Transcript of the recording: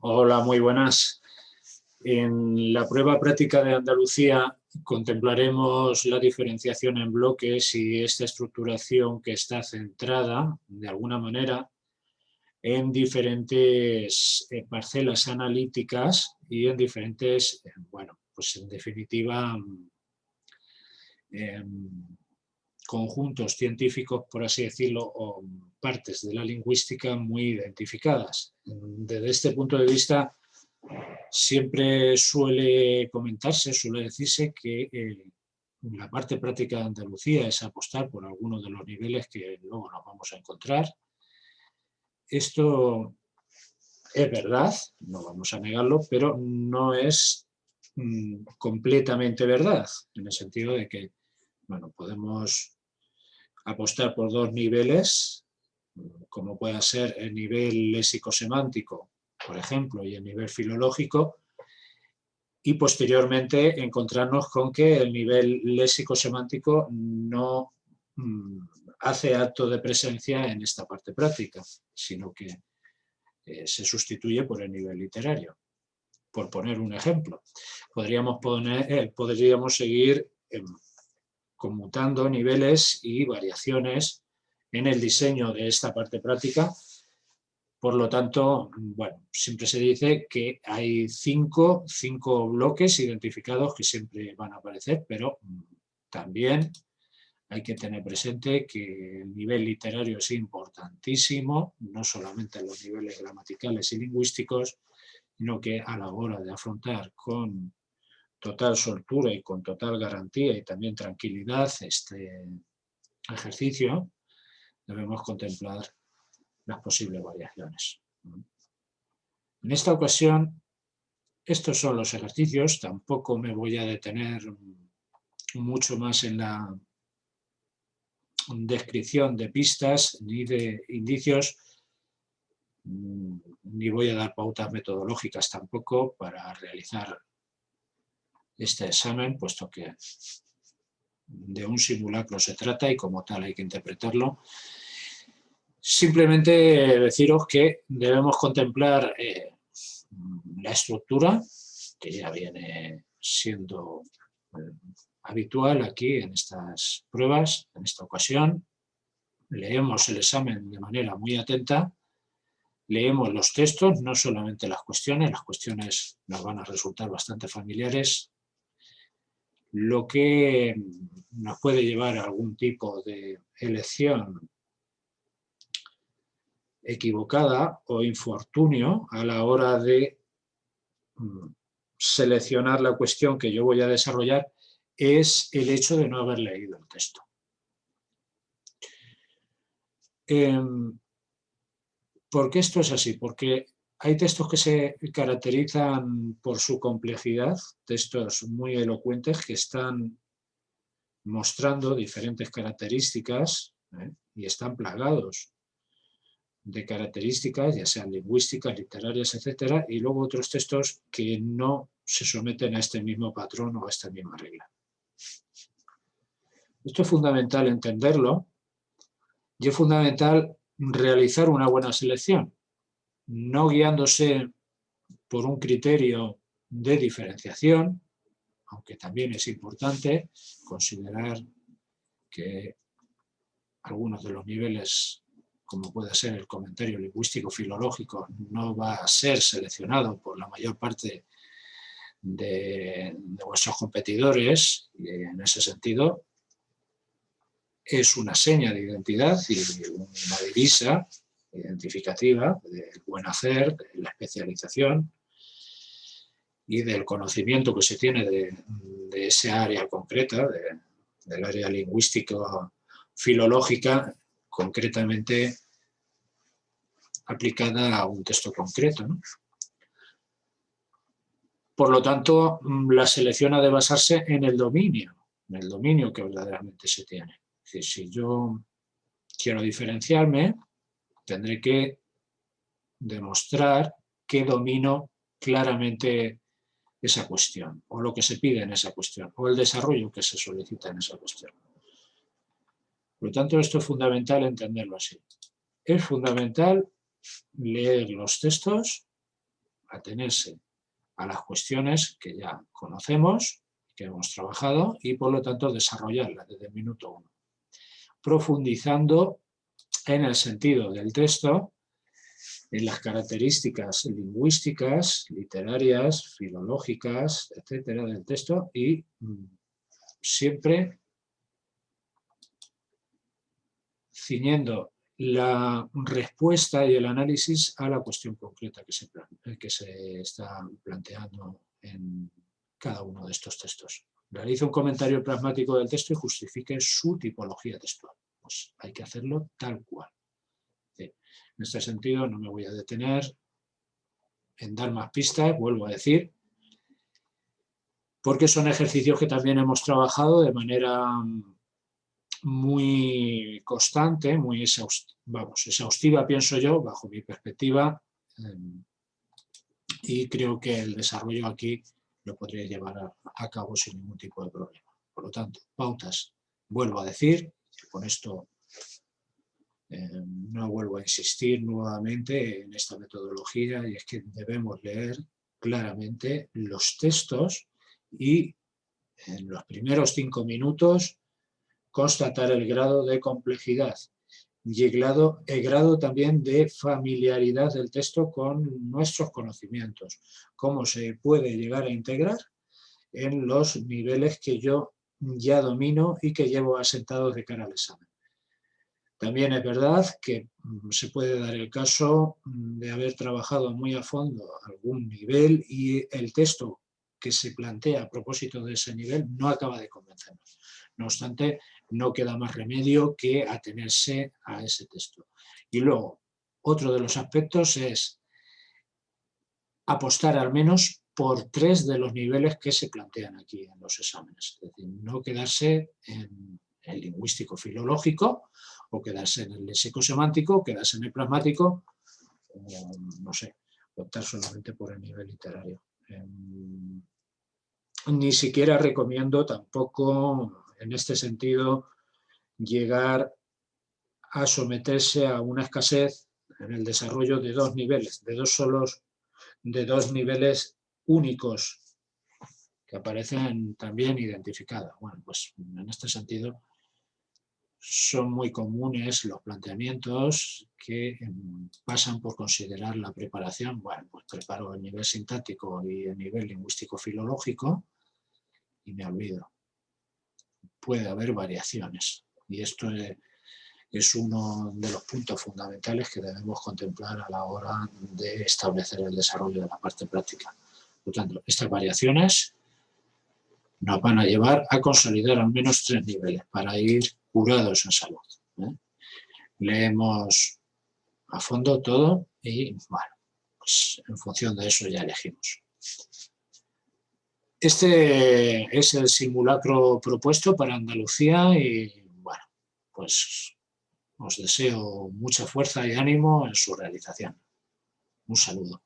Hola, muy buenas. En la prueba práctica de Andalucía contemplaremos la diferenciación en bloques y esta estructuración que está centrada, de alguna manera, en diferentes parcelas analíticas y en diferentes, bueno, pues en definitiva, conjuntos científicos, por así decirlo, o partes de la lingüística muy identificadas. Desde este punto de vista, siempre suele comentarse, suele decirse que la parte práctica de Andalucía es apostar por algunos de los niveles que luego nos vamos a encontrar. Esto es verdad, no vamos a negarlo, pero no es completamente verdad, en el sentido de que, bueno, podemos apostar por dos niveles, como pueda ser el nivel léxico-semántico, por ejemplo, y el nivel filológico, y posteriormente encontrarnos con que el nivel léxico-semántico no hace acto de presencia en esta parte práctica, sino que se sustituye por el nivel literario. Por poner un ejemplo, podríamos seguir conmutando niveles y variaciones en el diseño de esta parte práctica. Por lo tanto, bueno, siempre se dice que hay cinco bloques identificados que siempre van a aparecer, pero también hay que tener presente que el nivel literario es importantísimo, no solamente en los niveles gramaticales y lingüísticos, sino que a la hora de afrontar con total soltura y con total garantía y también tranquilidad este ejercicio, debemos contemplar las posibles variaciones. En esta ocasión, estos son los ejercicios, tampoco me voy a detener mucho más en la descripción de pistas ni de indicios, ni voy a dar pautas metodológicas tampoco para realizar este examen, puesto que de un simulacro se trata y como tal hay que interpretarlo. Simplemente deciros que debemos contemplar la estructura, que ya viene siendo habitual aquí en estas pruebas, en esta ocasión. Leemos el examen de manera muy atenta, leemos los textos, no solamente las cuestiones nos van a resultar bastante familiares, lo que nos puede llevar a algún tipo de elección equivocada o infortunio a la hora de seleccionar la cuestión que yo voy a desarrollar es el hecho de no haber leído el texto. ¿Por qué esto es así? Porque hay textos que se caracterizan por su complejidad, textos muy elocuentes que están mostrando diferentes características y están plagados de características, ya sean lingüísticas, literarias, etcétera, y luego otros textos que no se someten a este mismo patrón o a esta misma regla. Esto es fundamental entenderlo y es fundamental realizar una buena selección, no guiándose por un criterio de diferenciación, aunque también es importante considerar que algunos de los niveles, como puede ser el comentario lingüístico filológico, no va a ser seleccionado por la mayor parte de vuestros competidores, y en ese sentido es una seña de identidad y una divisa identificativa del buen hacer, de la especialización y del conocimiento que se tiene de esa área concreta, del área lingüístico-filológica, concretamente aplicada a un texto concreto, ¿no? Por lo tanto, la selección ha de basarse en el dominio que verdaderamente se tiene. Es decir, si yo quiero diferenciarme, tendré que demostrar que domino claramente esa cuestión, o lo que se pide en esa cuestión, o el desarrollo que se solicita en esa cuestión. Por lo tanto, esto es fundamental entenderlo así. Es fundamental leer los textos, atenerse a las cuestiones que ya conocemos, que hemos trabajado y por lo tanto desarrollarlas desde el minuto 1, profundizando en el sentido del texto, en las características lingüísticas, literarias, filológicas, etcétera, del texto y siempre ciñendo la respuesta y el análisis a la cuestión concreta que se está planteando en cada uno de estos textos. Realiza un comentario pragmático del texto y justifique su tipología textual. Pues hay que hacerlo tal cual. En este sentido no me voy a detener en dar más pistas, vuelvo a decir, porque son ejercicios que también hemos trabajado de manera muy constante, muy exhaustiva, pienso yo, bajo mi perspectiva, y creo que el desarrollo aquí lo podría llevar a cabo sin ningún tipo de problema. Por lo tanto, pautas, vuelvo a decir, con esto no vuelvo a insistir nuevamente en esta metodología, y es que debemos leer claramente los textos y en los primeros 5 minutos constatar el grado de complejidad y el grado también de familiaridad del texto con nuestros conocimientos, cómo se puede llegar a integrar en los niveles que yo ya domino y que llevo asentados de cara al examen. También es verdad que se puede dar el caso de haber trabajado muy a fondo algún nivel y el texto que se plantea a propósito de ese nivel no acaba de convencernos. No obstante, no queda más remedio que atenerse a ese texto. Y luego, otro de los aspectos es apostar al menos por 3 de los niveles que se plantean aquí en los exámenes. Es decir, no quedarse en el lingüístico filológico o quedarse en el léxico-semántico, quedarse en el pragmático, o, no sé, optar solamente por el nivel literario. Ni siquiera recomiendo tampoco, en este sentido, llegar a someterse a una escasez en el desarrollo de 2 niveles, de dos niveles únicos que aparecen también identificados. Bueno, pues en este sentido son muy comunes los planteamientos que pasan por considerar la preparación. Bueno, pues preparo el nivel sintáctico y el nivel lingüístico-filológico y me olvido. Puede haber variaciones y esto es uno de los puntos fundamentales que debemos contemplar a la hora de establecer el desarrollo de la parte práctica. Por lo tanto, estas variaciones nos van a llevar a consolidar al menos 3 niveles para ir curados en salud. Leemos a fondo todo y, bueno, pues en función de eso ya elegimos. Este es el simulacro propuesto para Andalucía y, bueno, pues os deseo mucha fuerza y ánimo en su realización. Un saludo.